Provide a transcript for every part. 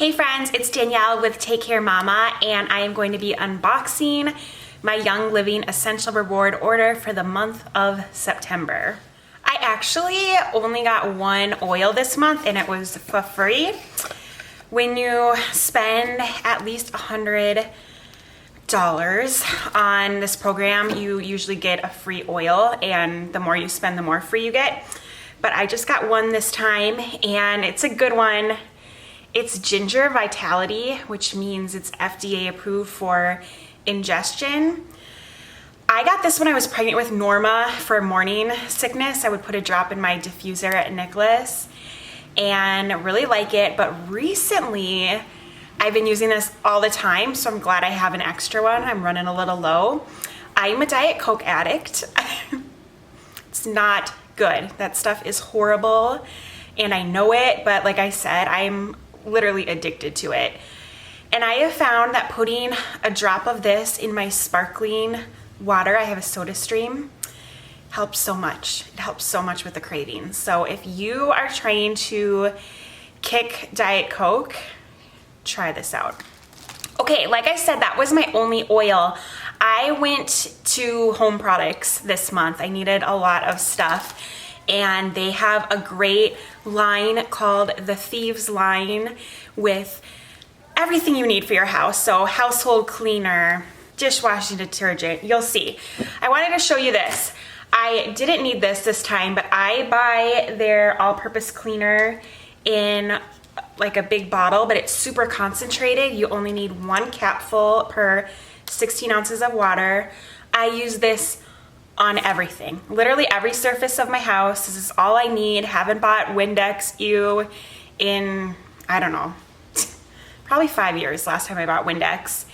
Hey friends, it's Danielle with Take Care Mama, and I am going to be unboxing my Young Living Essential Reward order for the month of September. I actually only got one oil this month and it was for free. When you spend at least $100 on this program, you usually get a free oil, and the more you spend, the more free you get. But I just got one this time and it's a good one. It's Ginger Vitality, which means it's FDA approved for ingestion. I got this when I was pregnant with Norma for morning sickness. I would put a drop in my diffuser at Nicholas and really like it. But recently, I've been using this all the time, so I'm glad I have an extra one. I'm running a little low. I'm a Diet Coke addict. It's not good. That stuff is horrible, and I know it, but like I said, I'm literally addicted to it. And I have found that putting a drop of this in my sparkling water, I have a soda stream, helps so much. It helps so much with the cravings. So if you are trying to kick Diet Coke, try this out. Okay, like I said, that was my only oil. I went to Home Products this month. I needed a lot of stuff, and they have a great line called the Thieves line with everything you need for your house. So household cleaner, dishwashing detergent, you'll see. I wanted to show you this. I didn't need this time, but I buy their all-purpose cleaner in like a big bottle, but it's super concentrated. You only need 1 capful per 16 ounces of water. I use this on everything, literally every surface of my house. This is all I need. Haven't bought Windex in, I don't know, probably 5 years last time I bought Windex.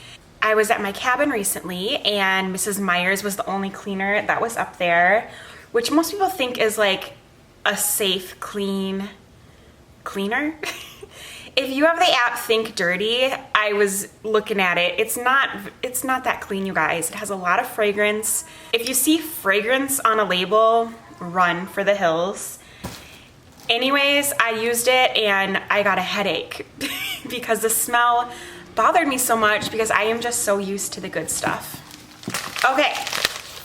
I was at my cabin recently and Mrs. Meyer's was the only cleaner that was up there, which most people think is like a safe, clean cleaner. If you have the app Think Dirty, I was looking at it. It's not that clean, you guys. It has a lot of fragrance. If you see fragrance on a label, run for the hills. Anyways, I used it and I got a headache because the smell bothered me so much because I am just so used to the good stuff. Okay,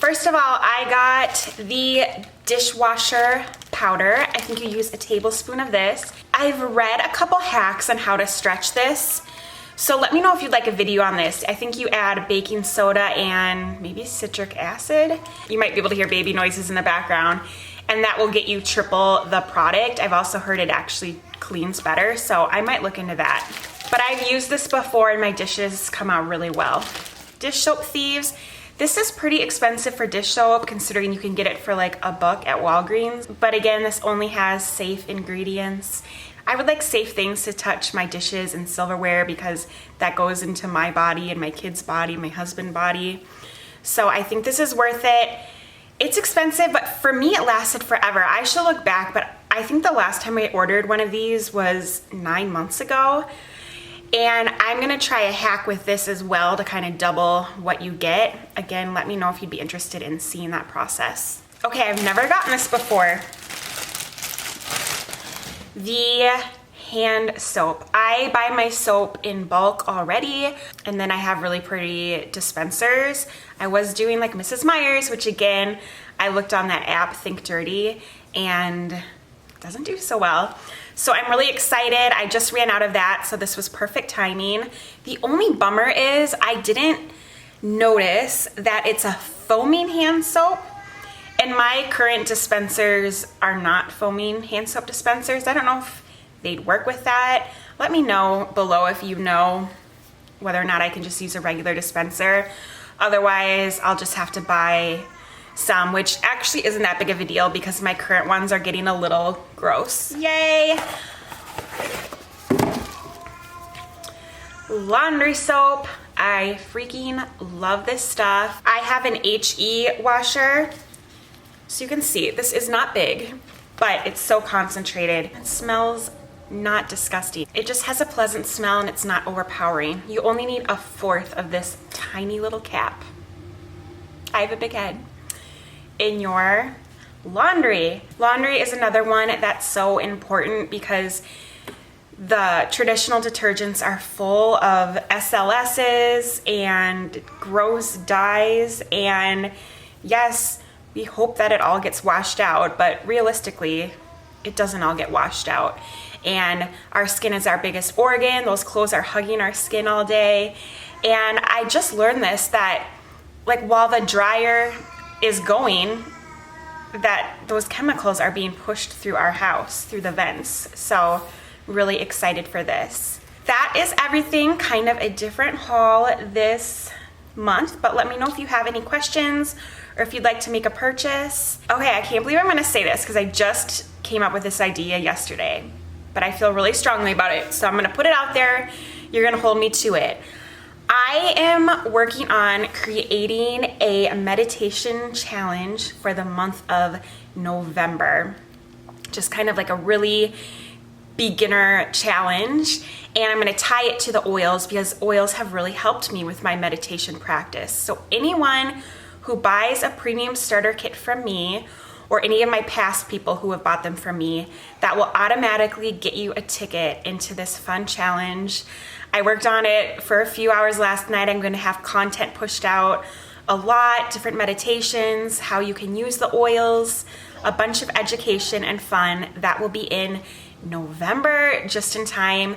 first of all, I got the Dishwasher Powder. I think you use a tablespoon of this. I've read a couple hacks on how to stretch this, so let me know if you'd like a video on this. I think you add baking soda and maybe citric acid. You might be able to hear baby noises in the background, and that will get you triple the product. I've also heard it actually cleans better, so I might look into that. But I've used this before and my dishes come out really well. Dish soap thieves. This is pretty expensive for dish soap considering you can get it for like $1 at Walgreens. But again, this only has safe ingredients. I would like safe things to touch my dishes and silverware because that goes into my body and my kid's body, my husband's body. So I think this is worth it. It's expensive, but for me it lasted forever. I should look back, but I think the last time I ordered one of these was 9 months ago. And I'm gonna try a hack with this as well to kind of double what you get. Again, let me know if you'd be interested in seeing that process. Okay, I've never gotten this before. The hand soap. I buy my soap in bulk already, and then I have really pretty dispensers. I was doing like Mrs. Meyer's, which again, I looked on that app, Think Dirty, and it doesn't do so well. So I'm really excited. I just ran out of that, so this was perfect timing. The only bummer is I didn't notice that it's a foaming hand soap, and my current dispensers are not foaming hand soap dispensers. I don't know if they'd work with that. Let me know below if you know whether or not I can just use a regular dispenser. Otherwise, I'll just have to buy some, which actually isn't that big of a deal because my current ones are getting a little gross. Yay! Laundry soap. I freaking love this stuff. I have an HE washer, so you can see this is not big, but it's so concentrated. It smells not disgusting. It just has a pleasant smell and it's not overpowering. You only need 1/4 of this tiny little cap. I have a big head. In your laundry. Laundry is another one that's so important because The traditional detergents are full of SLSs and gross dyes, and yes, we hope that it all gets washed out, but realistically, it doesn't all get washed out. And our skin is our biggest organ. Those clothes are hugging our skin all day. And I just learned this, that like while the dryer is going, that those chemicals are being pushed through our house, through the vents. So really excited for this. That is everything, kind of a different haul this month, but let me know if you have any questions or if you'd like to make a purchase. Okay, I can't believe I'm gonna say this because I just came up with this idea yesterday, but I feel really strongly about it. So I'm gonna put it out there. You're gonna hold me to it. I am working on creating a meditation challenge for the month of November. Just kind of like a really beginner challenge, and I'm going to tie it to the oils because oils have really helped me with my meditation practice. So anyone who buys a premium starter kit from me, or any of my past people who have bought them from me, that will automatically get you a ticket into this fun challenge. I worked on it for a few hours last night. I'm going to have content pushed out a lot, different meditations, how you can use the oils, a bunch of education and fun. That will be in November, just in time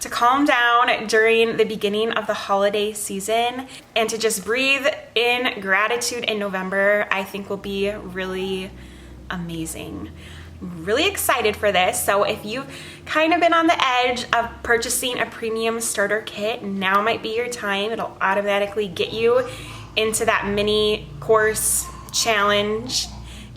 to calm down during the beginning of the holiday season, and to just breathe in gratitude in November, I think will be really amazing. I'm really excited for this. So if you've kind of been on the edge of purchasing a premium starter kit, now might be your time. It'll automatically get you into that mini course challenge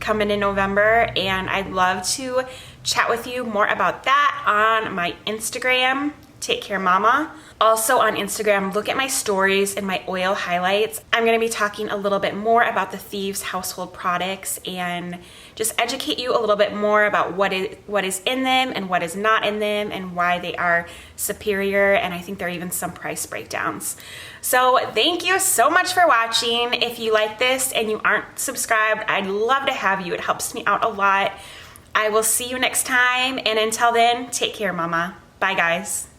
coming in November, and I'd love to chat with you more about that on my Instagram, Take Care Mama. Also on Instagram, look at my stories and my oil highlights. I'm going to be talking a little bit more about the Thieves household products and just educate you a little bit more about what is in them and what is not in them and why they are superior, and I think there are even some price breakdowns. So thank you so much for watching. If you like this and you aren't subscribed, I'd love to have you. It helps me out a lot. I will see you next time, and until then, take care, Mama. Bye, guys.